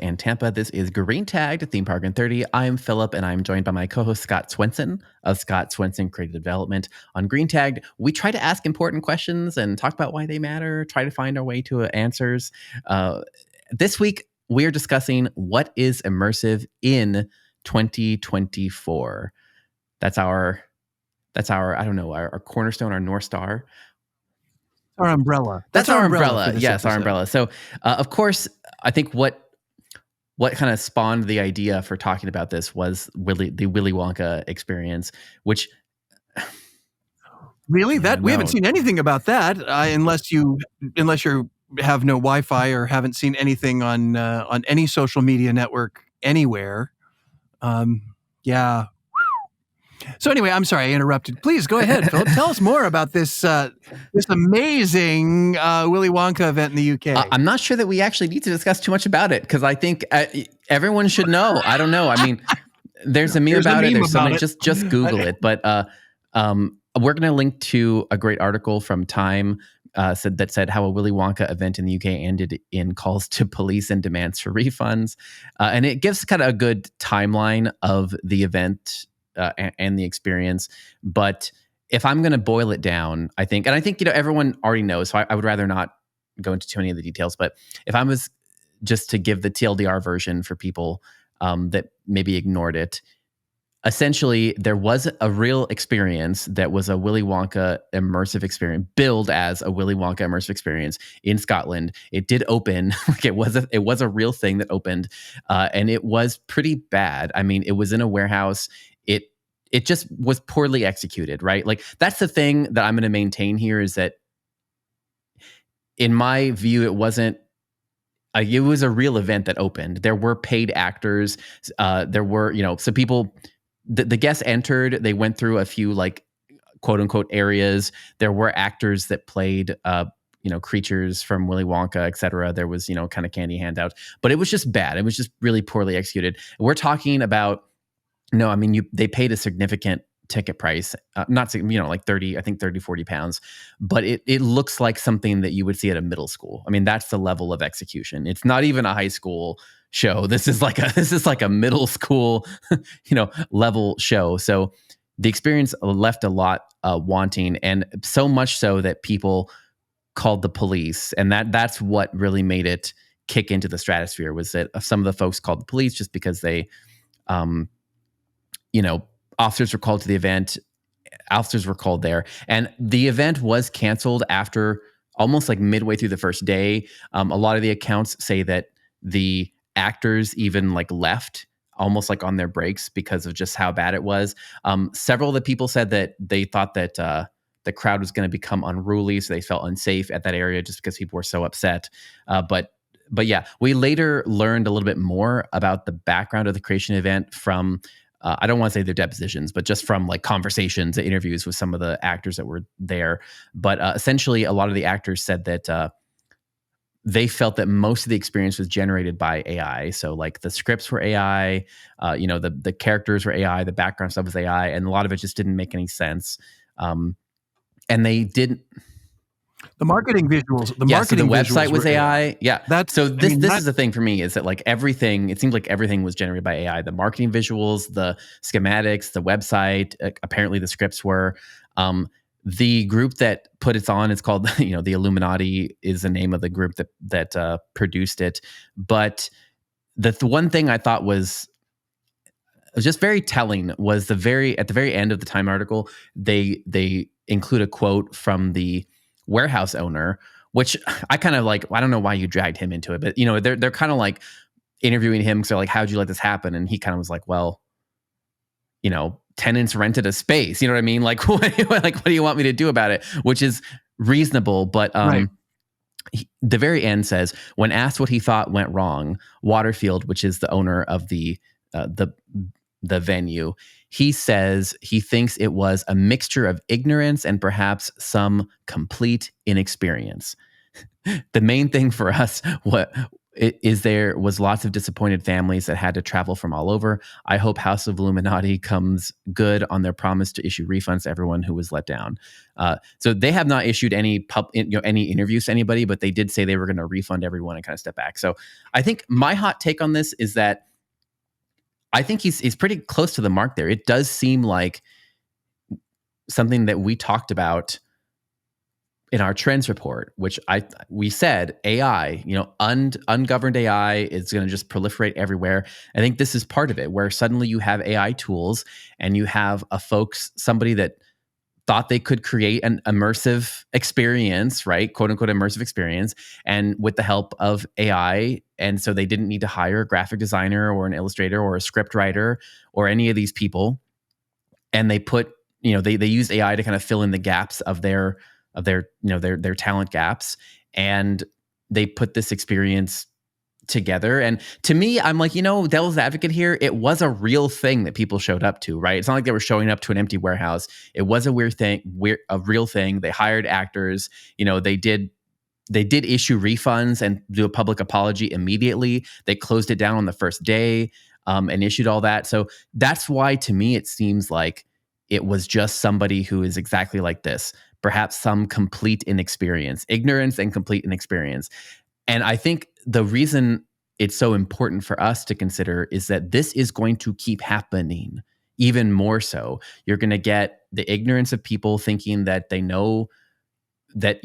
and Tampa. This is Green Tagged Theme Park in 30. I'm Philip, and I'm joined by my co-host Scott Swenson of Scott Swenson Creative Development. On Green Tagged, we try to ask important questions and talk about why they matter, try to find our way to answers. This week, we're discussing what is immersive in 2024. That's our I don't know, our cornerstone, our North Star. Our umbrella. That's our umbrella. Yes, our umbrella. So, of course, I think what kind of spawned the idea for talking about this was the Willie Wonka experience, which really we haven't seen anything about that unless you have no Wi-Fi or haven't seen anything on any social media network anywhere. Yeah. So anyway, I'm sorry I interrupted. Please go ahead, Philip. Tell us more about this amazing Willie Wonka event in the UK. I'm not sure that we actually need to discuss too much about it because I think everyone should know. I don't know. I mean, there's a meme about it. There's something. Just Google it. But we're going to link to a great article from Time that said how a Willie Wonka event in the UK ended in calls to police and demands for refunds, and it gives kind of a good timeline of the event. And the experience. But if I'm going to boil it down, I think everyone already knows, so I would rather not go into too many of the details. But if I was just to give the TLDR version for people that maybe ignored it, essentially there was a real experience that was a Willie Wonka immersive experience, billed as a Willie Wonka immersive experience in Scotland. It did open, like it was a real thing that opened, and it was pretty bad. I mean, it was in a warehouse. It just was poorly executed, right? Like that's the thing that I'm going to maintain here is that in my view, it wasn't, it was a real event that opened. There were paid actors. There were, so people, the guests entered, they went through a few like quote unquote areas. There were actors that played, creatures from Willy Wonka, et cetera. There was, kind of candy handouts, but it was just bad. It was just really poorly executed. We're talking about, no, I mean, they paid a significant ticket price, not, like 30, I think 30, 40 pounds, but it looks like something that you would see at a middle school. I mean, that's the level of execution. It's not even a high school show. This is like a middle school, level show. So the experience left a lot wanting, and so much so that people called the police. And that's what really made it kick into the stratosphere, was that some of the folks called the police just because they, officers were called to the event. Officers were called there. And the event was canceled after almost like midway through the first day. A lot of the accounts say that the actors even like left almost like on their breaks because of just how bad it was. Several of the people said that they thought that the crowd was going to become unruly, so they felt unsafe at that area just because people were so upset. But yeah, we later learned a little bit more about the background of the creation event from, I don't want to say their depositions, but just from like conversations, interviews with some of the actors that were there. But essentially, a lot of the actors said that they felt that most of the experience was generated by AI. So like the scripts were AI, the characters were AI, the background stuff was AI, and a lot of it just didn't make any sense. And they didn't. The marketing visuals. So the website was AI. Yeah. This is the thing for me, is that like everything, it seemed like everything was generated by AI. The marketing visuals, the schematics, the website, apparently the scripts were. The group that put it on is called, the Illuminati is the name of the group that produced it. But the one thing I thought was just very telling was at the very end of the Time article, they include a quote from the warehouse owner, which I kind of like. I don't know why you dragged him into it, but they're kind of like interviewing him. So like, how'd you let this happen? And he kind of was like, well, tenants rented a space. You know what I mean? Like, what do you want me to do about it? Which is reasonable, but right. The very end says, when asked what he thought went wrong, Waterfield, which is the owner of the venue, he says he thinks it was a mixture of ignorance and perhaps some complete inexperience. The main thing for us There was lots of disappointed families that had to travel from all over. I hope House of Illuminati comes good on their promise to issue refunds to everyone who was let down. So they have not issued any any interviews to anybody, but they did say they were going to refund everyone and kind of step back. So I think my hot take on this is that I think he's pretty close to the mark there. It does seem like something that we talked about in our trends report, which we said AI, ungoverned AI is going to just proliferate everywhere. I think this is part of it, where suddenly you have AI tools and you have somebody that thought they could create an immersive experience, right? Quote unquote immersive experience, and with the help of AI. And so they didn't need to hire a graphic designer or an illustrator or a script writer or any of these people. And they they used AI to kind of fill in the gaps of their talent gaps, and they put this experience together. And to me, I'm like, devil's advocate here, it was a real thing that people showed up to, right? It's not like they were showing up to an empty warehouse. It was a real thing. They hired actors, they did issue refunds and do a public apology immediately. They closed it down on the first day, and issued all that. So that's why, to me, it seems like it was just somebody who is exactly like this. Perhaps some complete ignorance and complete inexperience. And I think the reason it's so important for us to consider is that this is going to keep happening even more so. You're going to get the ignorance of people thinking that they know that,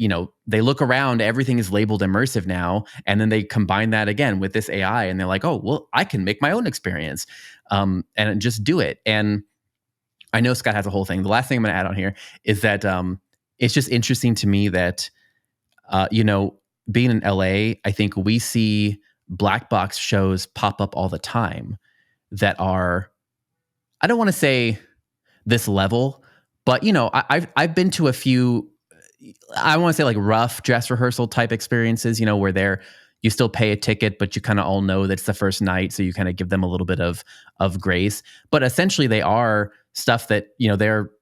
they look around, everything is labeled immersive now. And then they combine that again with this AI and they're like, oh, well, I can make my own experience, and just do it. And I know Scott has a whole thing. The last thing I'm going to add on here is that, it's just interesting to me that, being in LA, I think we see black box shows pop up all the time that are, I don't want to say this level, but I've been to a few, I want to say like rough dress rehearsal type experiences, where you still pay a ticket, but you kind of all know that it's the first night, so you kind of give them a little bit of grace. But essentially, they are stuff that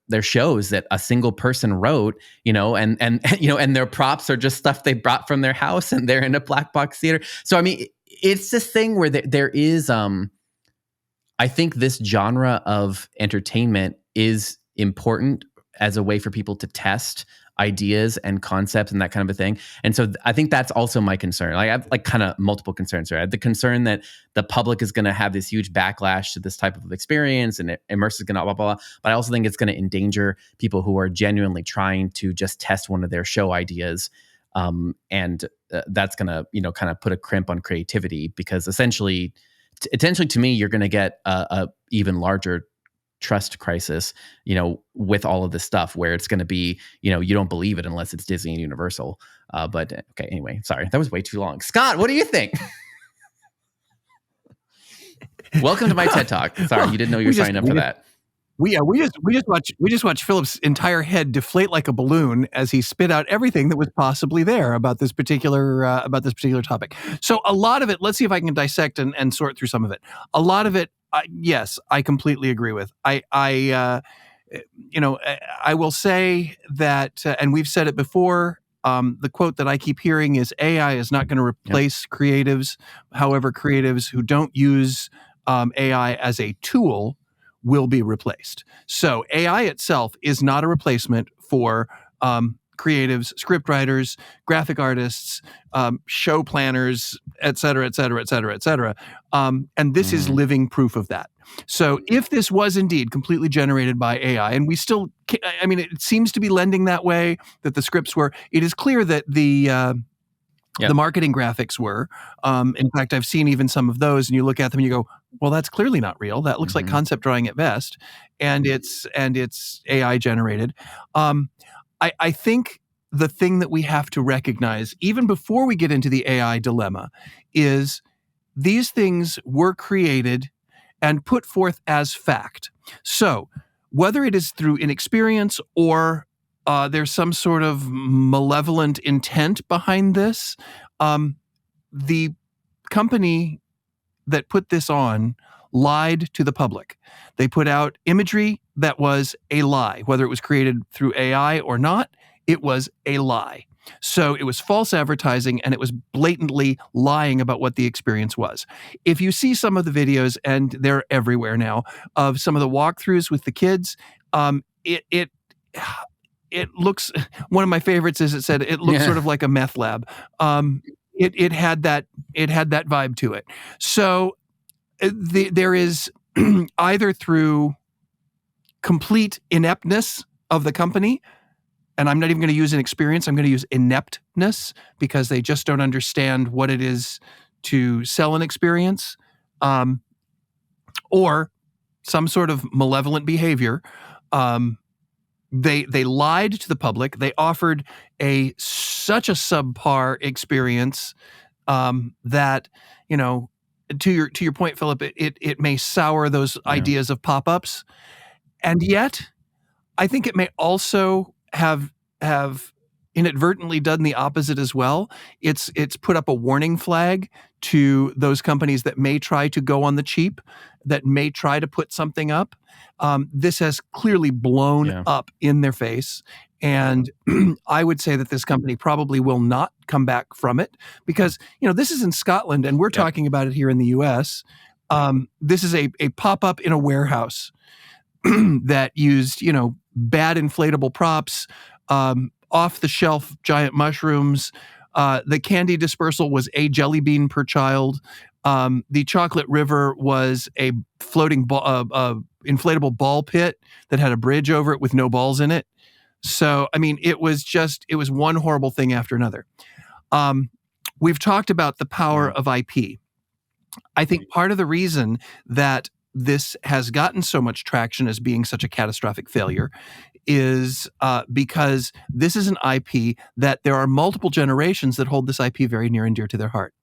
they're shows that a single person wrote, and their props are just stuff they brought from their house, and they're in a black box theater. So I mean, it's this thing where there is, I think this genre of entertainment is important as a way for people to test ideas and concepts and that kind of a thing. And so I think that's also my concern. I have kind of multiple concerns here. I have the concern that the public is going to have this huge backlash to this type of experience, and immersive is going to blah, blah, blah. But I also think it's going to endanger people who are genuinely trying to just test one of their show ideas. And that's going to, kind of put a crimp on creativity, because essentially to me, you're going to get a even larger trust crisis, with all of this stuff, where it's going to be, you don't believe it unless it's Disney and Universal. But okay, anyway, sorry, that was way too long. Scott, what do you think? Welcome to my TED Talk. Sorry, you didn't know you were signing up for that. We just watched Philip's entire head deflate like a balloon as he spit out everything that was possibly there about this particular topic. So a lot of it, let's see if I can dissect and sort through some of it. A lot of it, yes, I completely agree with. I will say that, and we've said it before. The quote that I keep hearing is, AI is not going to replace creatives. However, creatives who don't use AI as a tool will be replaced. So AI itself is not a replacement for creatives, scriptwriters, graphic artists, show planners, et cetera, et cetera, et cetera, et cetera. And this is living proof of that. So if this was indeed completely generated by AI, and we still, it seems to be lending that way, that the scripts were, it is clear that the marketing graphics were. In fact, I've seen even some of those, and you look at them and you go, well, that's clearly not real. That looks like concept drawing at best, and it's AI generated. I think the thing that we have to recognize, even before we get into the AI dilemma, is these things were created and put forth as fact. So whether it is through inexperience or there's some sort of malevolent intent behind this, the company that put this on lied to the public. They put out imagery that was a lie. Whether it was created through AI or not, it was a lie. So it was false advertising, and it was blatantly lying about what the experience was. If you see some of the videos, and they're everywhere now, of some of the walkthroughs with the kids, it looks, one of my favorites is, it said it looks sort of like a meth lab. It had that vibe to it. So there is either through complete ineptness of the company, and I'm not even going to use inexperience, I'm going to use ineptness, because they just don't understand what it is to sell an experience, or some sort of malevolent behavior. They lied to the public. They offered such a subpar experience that, to your point, Philip, it may sour those ideas of pop-ups, and yet I think it may also have inadvertently done the opposite as well. It's put up a warning flag to those companies that may try to go on the cheap, that may try to put something up. This has clearly blown up in their face. And I would say that this company probably will not come back from it, because, this is in Scotland and we're talking about it here in the US. This is a pop-up in a warehouse that used, bad inflatable props, off-the-shelf giant mushrooms. The candy dispersal was a jelly bean per child. The chocolate river was a floating inflatable ball pit that had a bridge over it with no balls in it. So, it was one horrible thing after another. We've talked about the power of IP. I think part of the reason that this has gotten so much traction as being such a catastrophic failure is because this is an IP that there are multiple generations that hold this IP very near and dear to their heart.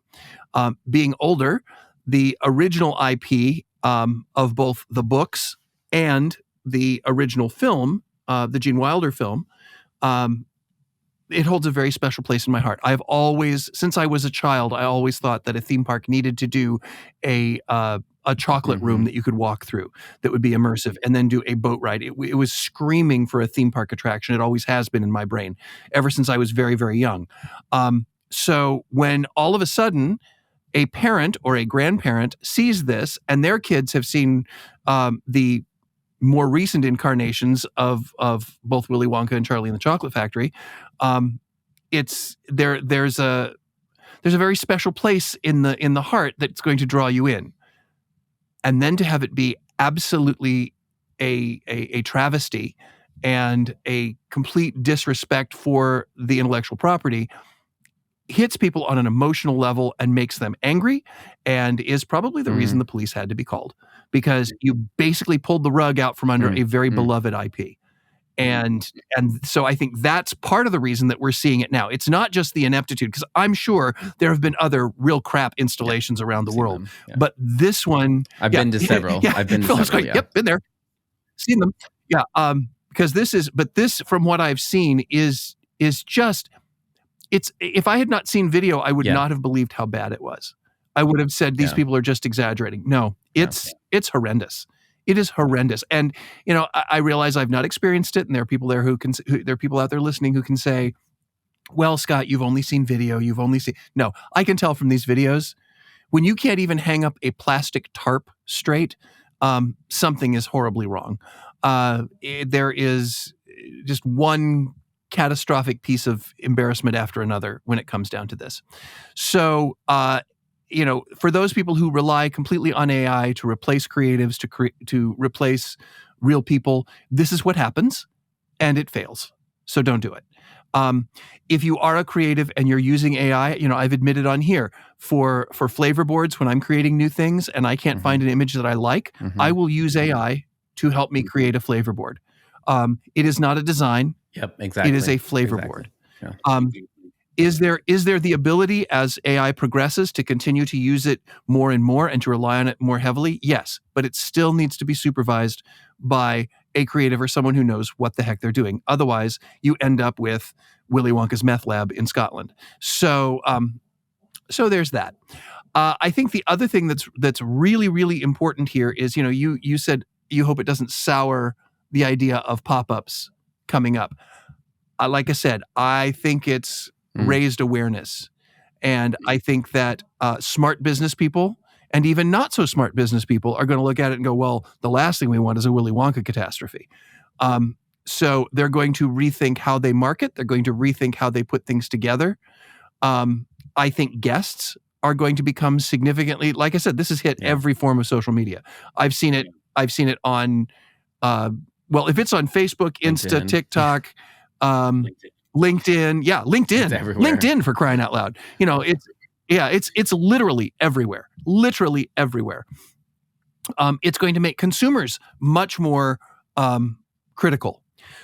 Being older, the original IP of both the books and the original film, the Gene Wilder film, it holds a very special place in my heart. I've always, since I was a child, I always thought that a theme park needed to do a chocolate room that you could walk through that would be immersive, and then do a boat ride. It was screaming for a theme park attraction. It always has been in my brain ever since I was very, very young. So when all of a sudden a parent or a grandparent sees this, and their kids have seen the more recent incarnations of both Willy Wonka and Charlie and the Chocolate Factory, there's a very special place in the heart that's going to draw you in. And then to have it be absolutely a travesty and a complete disrespect for the intellectual property hits people on an emotional level and makes them angry, and is probably the reason the police had to be called, because you basically pulled the rug out from under a very beloved IP. And so I think that's part of the reason that we're seeing it now. It's not just the ineptitude, because I'm sure there have been other real crap installations around the world. But this one... I've been to several. I've been to several, going, yep, been there. Seen them. Yeah. Because this, from what I've seen, is just... if I had not seen video, I would not have believed how bad it was. I would have said these people are just exaggerating. No, it's horrendous. It is horrendous. And, I realize I've not experienced it, and there are people there there are people out there listening who can say, well, Scott, you've only seen video. No, I can tell from these videos, when you can't even hang up a plastic tarp straight, something is horribly wrong. There is just one catastrophic piece of embarrassment after another when it comes down to this. So, for those people who rely completely on AI to replace creatives, to replace real people, this is what happens, and it fails. So don't do it. If you are a creative and you're using AI, I've admitted on here for flavor boards, when I'm creating new things and I can't find an image that I like, I will use AI to help me create a flavor board. It is not a design. Yep, exactly. It is a flavor board. Yeah. Is there the ability, as AI progresses, to continue to use it more and more and to rely on it more heavily? Yes, but it still needs to be supervised by a creative or someone who knows what the heck they're doing. Otherwise, you end up with Willy Wonka's meth lab in Scotland. So there's that. I think the other thing that's really, really important here is, you said you hope it doesn't sour the idea of pop-ups coming up. Like I said, I think it's raised awareness. And I think that smart business people and even not so smart business people are going to look at it and go, well, the last thing we want is a Willy Wonka catastrophe. So they're going to rethink how they market. They're going to rethink how they put things together. I think guests are going to become significantly, like I said, this has hit every form of social media. I've seen it on, if it's on Facebook, Insta, TikTok, LinkedIn. Yeah, LinkedIn for crying out loud. It's literally everywhere. Literally everywhere. It's going to make consumers much more critical.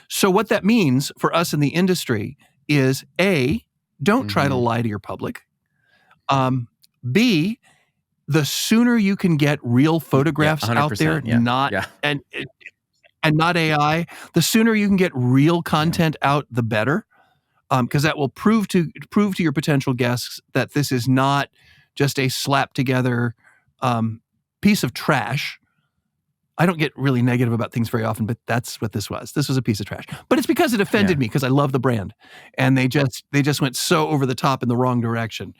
So what that means for us in the industry is A, don't try to lie to your public. B, the sooner you can get real photographs out there, and not AI, the sooner you can get real content out, the better. Because that will prove to your potential guests that this is not just a slap together piece of trash. I don't get really negative about things very often, but that's what this was. This was a piece of trash. But it's because it offended me because I love the brand, and they just went so over the top in the wrong direction.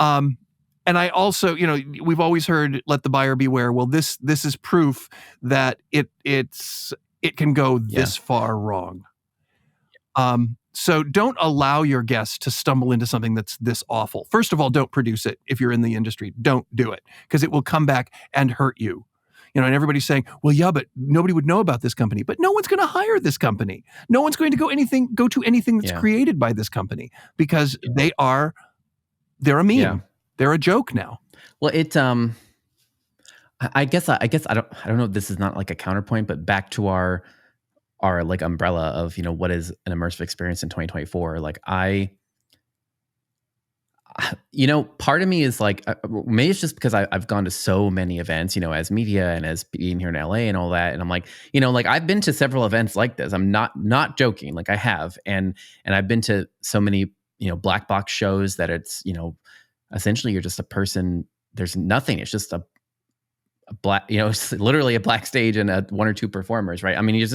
And I also, we've always heard "let the buyer beware." Well, this is proof that it can go this far wrong. So don't allow your guests to stumble into something that's this awful. First of all, don't produce it if you're in the industry. Don't do it because it will come back and hurt you. And everybody's saying, well, yeah, but nobody would know about this company. But no one's going to hire this company. No one's going to go to anything that's created by this company because they're a meme. Yeah. They're a joke now. Well, I guess I don't know if this is not like a counterpoint, but back to our like umbrella of, what is an immersive experience in 2024? Like part of me is like, maybe it's just because I've gone to so many events, as media and as being here in LA and all that. And I'm like, I've been to several events like this. I'm not joking. Like I have, and I've been to so many, black box shows that it's, essentially you're just a person. There's nothing. It's just a black, it's literally a black stage and one or two performers. Right. I mean,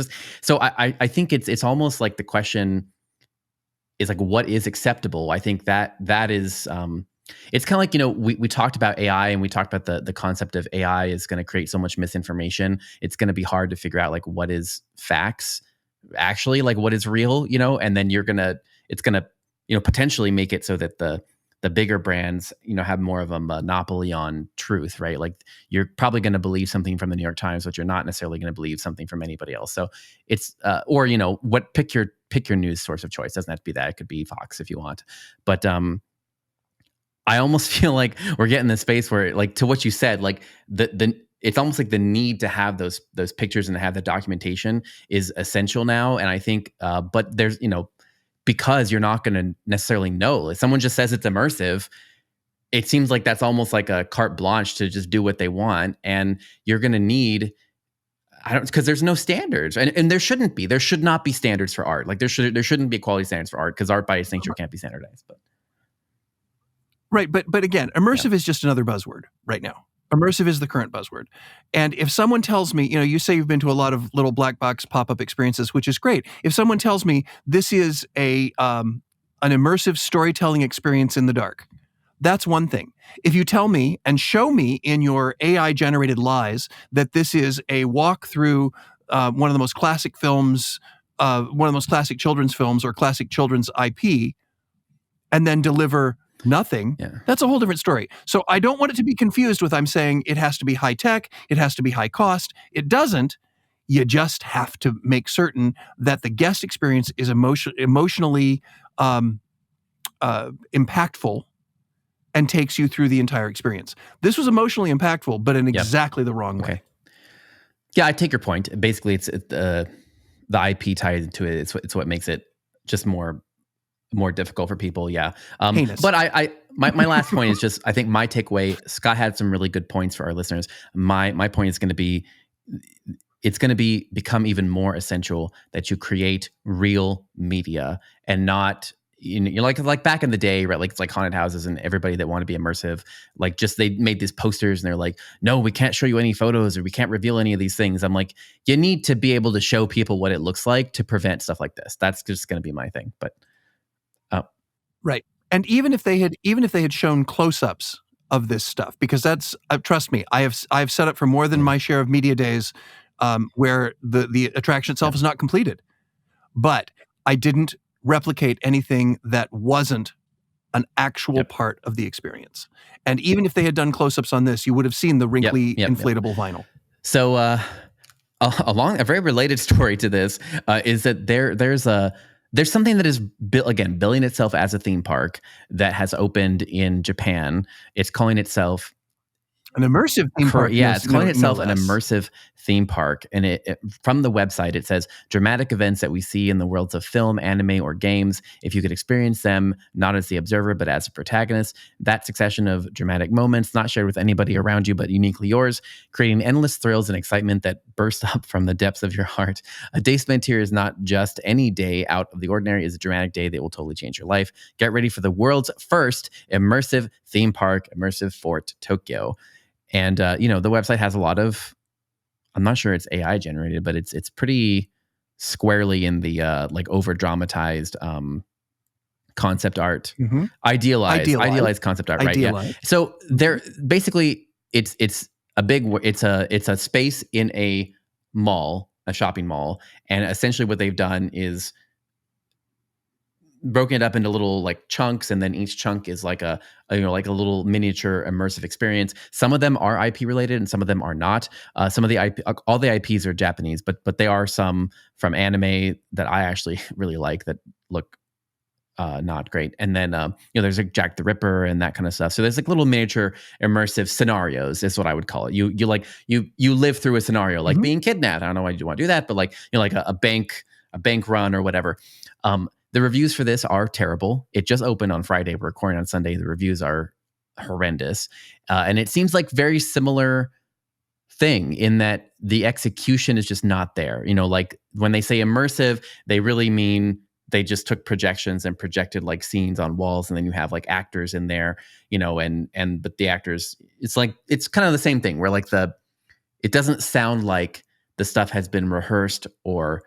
so I think it's almost like the question is like, what is acceptable? I think that is, it's kind of like, we talked about AI and we talked about the concept of AI is going to create so much misinformation. It's going to be hard to figure out like what is facts actually, like what is real, and then it's going to, potentially make it so that the bigger brands, have more of a monopoly on truth, right? Like you're probably going to believe something from the New York Times, but you're not necessarily going to believe something from anybody else. So it's, or, pick your news source of choice. Doesn't have to be that. It could be Fox if you want. But I almost feel like we're getting this space where, like, to what you said, like it's almost like the need to have those pictures and to have the documentation is essential now. And I think, but there's, because you're not going to necessarily know. If someone just says it's immersive, it seems like that's almost like a carte blanche to just do what they want. And you're going to need, because there's no standards, and there shouldn't be. There should not be standards for art. Like there shouldn't be quality standards for art because art by its nature can't be standardized. But right, but again, immersive is just another buzzword right now. Immersive is the current buzzword. And if someone tells me, you say you've been to a lot of little black box pop-up experiences, which is great. If someone tells me this is an immersive storytelling experience in the dark, that's one thing. If you tell me and show me in your AI-generated lies that this is a walk through one of the most classic films, one of the most classic children's films or classic children's IP, and then deliver nothing, that's a whole different story. So I don't want it to be confused with I'm saying it has to be high tech, it has to be high cost. It doesn't. You just have to make certain that the guest experience is emotionally impactful and takes you through the entire experience. This was emotionally impactful, but in exactly the wrong way. Yeah, I take your point. Basically, it's the IP tied into it. It's what makes it just more difficult for people. Yeah. But my last point is just, I think my takeaway, Scott had some really good points for our listeners. My point is going to be, it's going to become even more essential that you create real media and not, like back in the day, right? Like it's like haunted houses and everybody that want to be immersive, like just they made these posters and they're like, no, we can't show you any photos or we can't reveal any of these things. I'm like, you need to be able to show people what it looks like to prevent stuff like this. That's just going to be my thing. But right. And even if they had shown close-ups of this stuff, because that's trust me, I've set up for more than my share of media days where the attraction itself is not completed, but I didn't replicate anything that wasn't an actual part of the experience. And even if they had done close-ups on this, you would have seen the wrinkly inflatable vinyl. So along a very related story to this is that there's something that is billing itself as a theme park that has opened in Japan. It's calling itself an immersive theme park. Yeah, it's calling itself an immersive theme park. And it from the website, it says, dramatic events that we see in the worlds of film, anime, or games. If you could experience them, not as the observer, but as a protagonist, that succession of dramatic moments, not shared with anybody around you, but uniquely yours, creating endless thrills and excitement that burst up from the depths of your heart. A day spent here is not just any day out of the ordinary, it's a dramatic day that will totally change your life. Get ready for the world's first immersive theme park, Immersive Fort Tokyo. And, the website has a lot of, I'm not sure it's AI generated, but it's pretty squarely in the over dramatized concept art, idealized concept art, right? Yeah. So they're basically it's a space in a mall, a shopping mall, and essentially what they've done is broken it up into little chunks, and then each chunk is like a little miniature immersive experience. Some of them are IP related and some of them are not. Some of the IP, all the IPs are Japanese, but there are some from anime that I actually really like that look not great. And then there's Jack the Ripper and that kind of stuff. So there's little miniature immersive scenarios is what I would call it. You live through a scenario like being kidnapped. I don't know why you want to do that, but a bank run or whatever. The reviews for this are terrible. It just opened on Friday. We're recording on Sunday. The reviews are horrendous. And it seems like very similar thing in that the execution is just not there. When they say immersive, they really mean they just took projections and projected scenes on walls. And then you have actors in there, but the actors, it's kind of the same thing where it doesn't sound like the stuff has been rehearsed or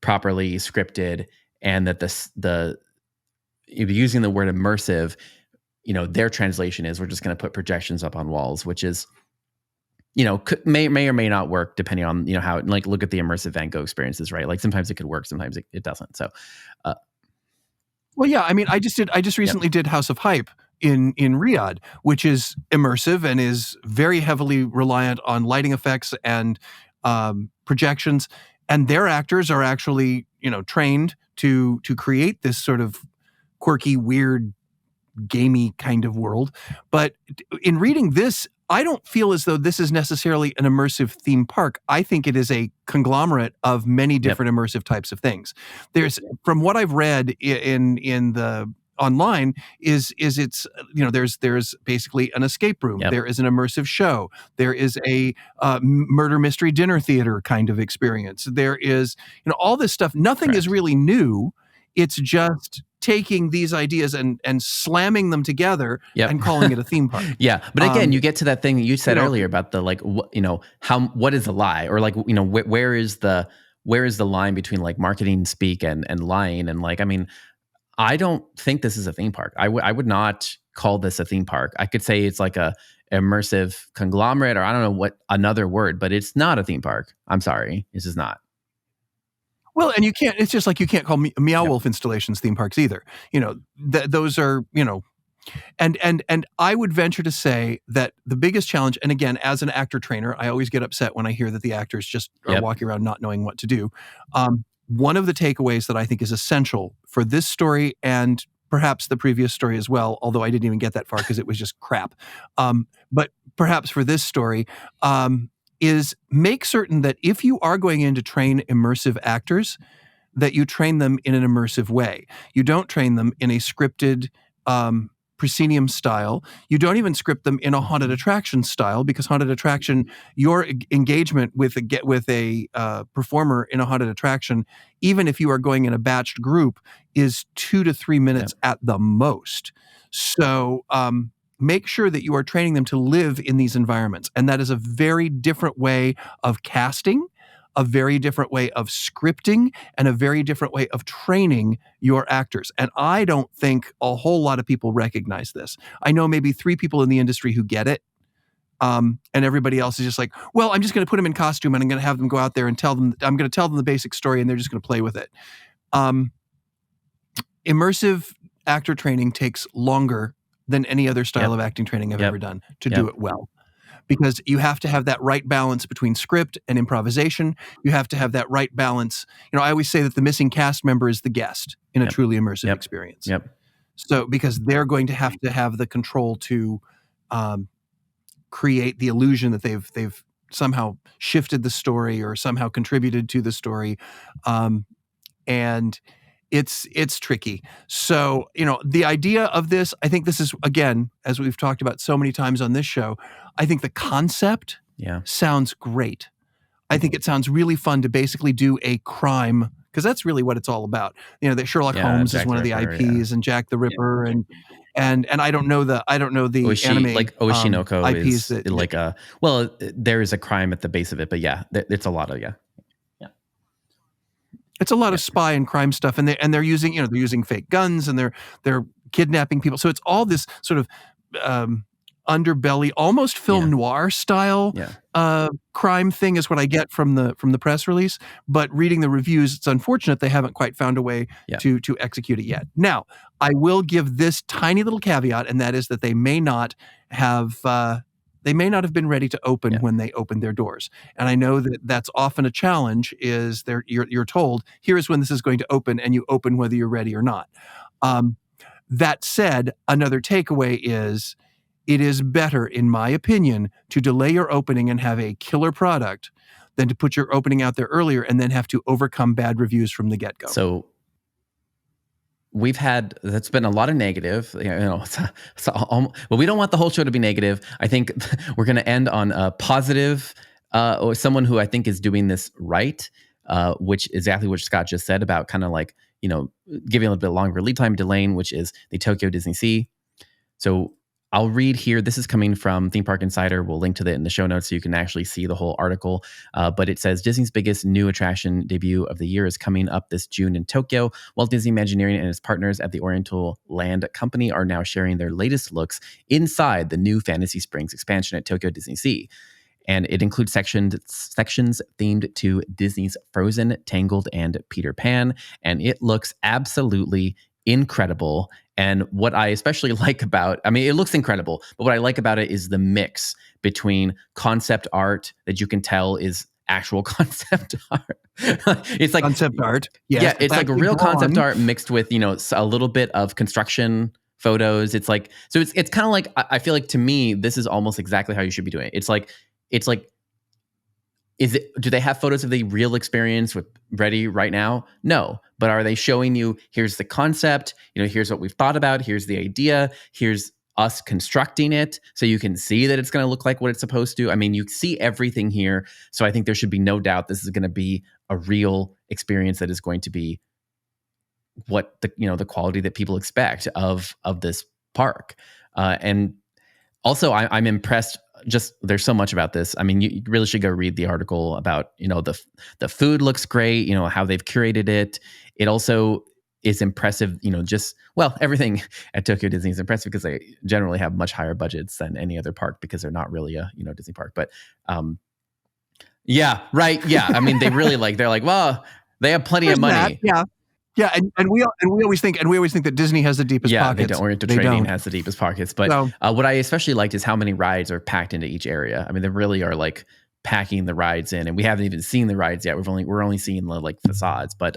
properly scripted. And that using the word immersive, their translation is we're just going to put projections up on walls, which is, may or may not work depending on how look at the immersive Van Gogh experiences, right? Sometimes it could work, sometimes it doesn't. So, well, yeah, I mean, I just recently did House of Hype in Riyadh, which is immersive and is very heavily reliant on lighting effects and projections. And their actors are actually, trained to create this sort of quirky, weird, gamey kind of world. But in reading this, I don't feel as though this is necessarily an immersive theme park. I think it is a conglomerate of many different immersive types of things. There's, from what I've read in the online, is it's there's basically an escape room. There is an immersive show. There is a murder mystery dinner theater kind of experience. There is all this stuff. Nothing is really new. It's just taking these ideas and slamming them together and calling it a theme park. But again, you get to that thing that you said earlier about the what is a lie, or where is the line between marketing speak and lying, and I don't think this is a theme park. I would not call this a theme park. I could say it's a immersive conglomerate, or I don't know what another word, but it's not a theme park. I'm sorry, this is not. Well, and you can't. It's just you can't call Meow Wolf installations theme parks either. Those are and I would venture to say that the biggest challenge, and again, as an actor trainer, I always get upset when I hear that the actors just are walking around not knowing what to do. One of the takeaways that I think is essential for this story and perhaps the previous story as well, although I didn't even get that far because it was just crap. But perhaps for this story, is make certain that if you are going in to train immersive actors, that you train them in an immersive way. You don't train them in a scripted proscenium style. You don't even script them in a haunted attraction style, because haunted attraction, your engagement with a performer in a haunted attraction, even if you are going in a batched group, is 2 to 3 minutes at the most. So make sure that you are training them to live in these environments. And that is a very different way of casting. a very different way of scripting and a very different way of training your actors. And I don't think a whole lot of people recognize this. I know maybe 3 people in the industry who get it. And everybody else is just like, well, I'm just going to put them in costume and I'm going to have them go out there and I'm going to tell them the basic story and they're just going to play with it. Immersive actor training takes longer than any other style of acting training I've ever done to do it well. Because you have to have that right balance between script and improvisation. You have to have that right balance. I always say that the missing cast member is the guest in a truly immersive experience. So because they're going to have the control to create the illusion that they've somehow shifted the story or somehow contributed to the story. And it's tricky. So, the idea of this, I think this is, again, as we've talked about so many times on this show, I think the concept sounds great. I think it sounds really fun to basically do a crime, because that's really what it's all about. That Sherlock Holmes is one of the IPs, and Jack the Ripper, and I don't know the anime like Oshinoko IPs is like there is a crime at the base of it, but it's a lot of It's a lot of spy and crime stuff, and they're using fake guns, and they're kidnapping people. So it's all this sort of underbelly, almost film noir style crime thing is what I get from the press release. But reading the reviews, it's unfortunate they haven't quite found a way to execute it yet. Now, I will give this tiny little caveat, and that is that they may not have been ready to open when they opened their doors. And I know that that's often a challenge, is you're told, here's when this is going to open, and you open whether you're ready or not. That said, another takeaway is it is better, in my opinion, to delay your opening and have a killer product than to put your opening out there earlier and then have to overcome bad reviews from the get-go. So that's been a lot of negative, we don't want the whole show to be negative. I think we're going to end on a positive, or someone who I think is doing this right, which is exactly what Scott just said about kind of like, giving a little bit longer lead time, delaying, which is the Tokyo DisneySea. So I'll read here. This is coming from Theme Park Insider. We'll link to that in the show notes so you can actually see the whole article. But it says Disney's biggest new attraction debut of the year is coming up this June in Tokyo. Walt Disney Imagineering and its partners at the Oriental Land Company are now sharing their latest looks inside the new Fantasy Springs expansion at Tokyo DisneySea. And it includes sections themed to Disney's Frozen, Tangled, and Peter Pan. And it looks absolutely incredible. And what I especially like it looks incredible, but what I like about it is the mix between concept art that you can tell is actual concept art. It's like concept art. Yes, yeah, it's like a real concept art mixed with, a little bit of construction photos. It's like, so it's kind of like, I feel like, to me, this is almost exactly how you should be doing it. It's like, do they have photos of the real experience ready right now? No. But are they showing you, here's the concept, here's what we've thought about, here's the idea, here's us constructing it so you can see that it's going to look like what it's supposed to. I mean, you see everything here. So I think there should be no doubt this is going to be a real experience that is going to be what the quality that people expect of this park. And also I'm impressed. Just there's so much about this. I mean, you really should go read the article about, the food looks great, how they've curated it. It also is impressive, everything at Tokyo Disney is impressive because they generally have much higher budgets than any other park because they're not really a, Disney park. But yeah, right. Yeah. I mean, they're like, well, they have plenty of money. Yeah. Yeah, and we always think that Disney has the deepest pockets. They don't. Oriental Trading has the deepest pockets. But what I especially liked is how many rides are packed into each area. I mean, they really are like packing the rides in, and we haven't even seen the rides yet. We're only seeing the facades. But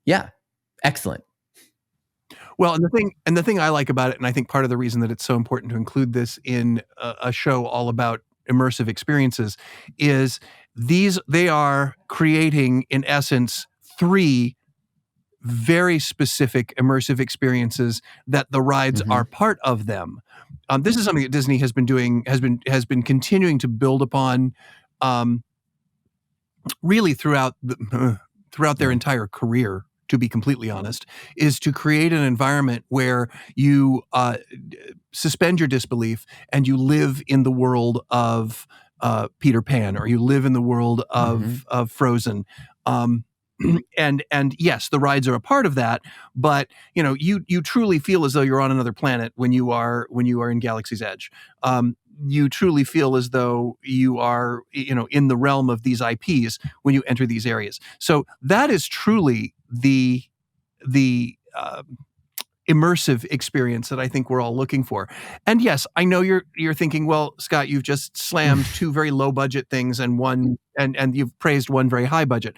yeah, excellent. Well, and the thing I like about it, and I think part of the reason that it's so important to include this in a show all about immersive experiences, is they are creating, in essence, 3 very specific immersive experiences that the rides are part of them. This is something that Disney has been doing, has been continuing to build upon, really throughout their entire career. To be completely honest, is to create an environment where you suspend your disbelief and you live in the world of Peter Pan, or you live in the world of Frozen. And yes, the rides are a part of that, but you truly feel as though you're on another planet when you are in Galaxy's Edge. You truly feel as though you are in the realm of these IPs when you enter these areas. So that is truly the immersive experience that I think we're all looking for. And yes, I know you're thinking, well, Scott, you've just slammed two very low budget things and one and you've praised one very high budget.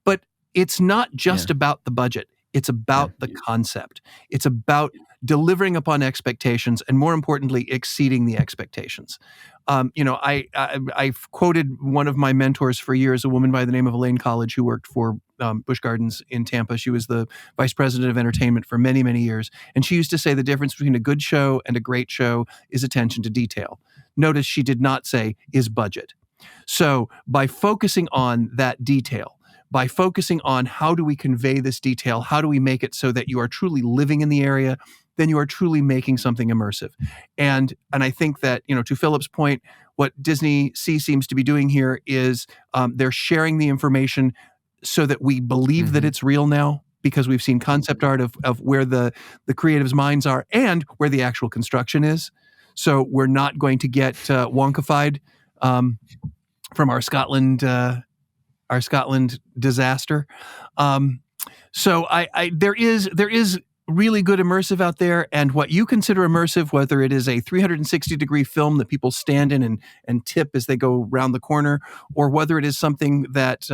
But it's not just about the budget. It's about the concept. It's about delivering upon expectations, and more importantly, exceeding the expectations. I've quoted one of my mentors for years, a woman by the name of Elaine College, who worked for Busch Gardens in Tampa. She was the vice president of entertainment for many, many years. And she used to say the difference between a good show and a great show is attention to detail. Notice she did not say is budget. So by focusing on that detail, by focusing on how do we convey this detail, how do we make it so that you are truly living in the area, then you are truly making something immersive. And I think that, to Philip's point, what DisneySea seems to be doing here is they're sharing the information so that we believe that it's real now, because we've seen concept art of where the creatives' minds are and where the actual construction is. So we're not going to get Wonkified from our Scotland disaster. So there is really good immersive out there, and what you consider immersive, whether it is a 360-degree film that people stand in and tip as they go around the corner, or whether it is something that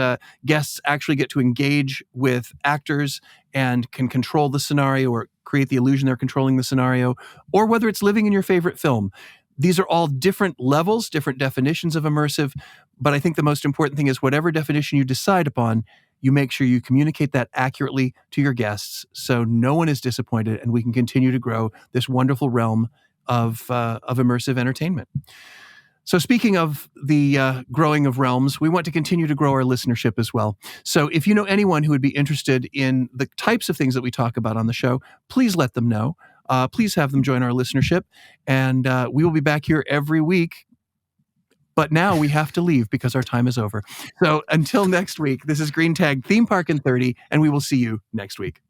guests actually get to engage with actors and can control the scenario or create the illusion they're controlling the scenario, or whether it's living in your favorite film. These are all different levels, different definitions of immersive, but I think the most important thing is whatever definition you decide upon, you make sure you communicate that accurately to your guests so no one is disappointed and we can continue to grow this wonderful realm of immersive entertainment. So speaking of the growing of realms, we want to continue to grow our listenership as well. So if you know anyone who would be interested in the types of things that we talk about on the show, please let them know. Please have them join our listenership, and we will be back here every week. But now we have to leave because our time is over. So until next week, this is Green Tag Theme Park in 30, and we will see you next week.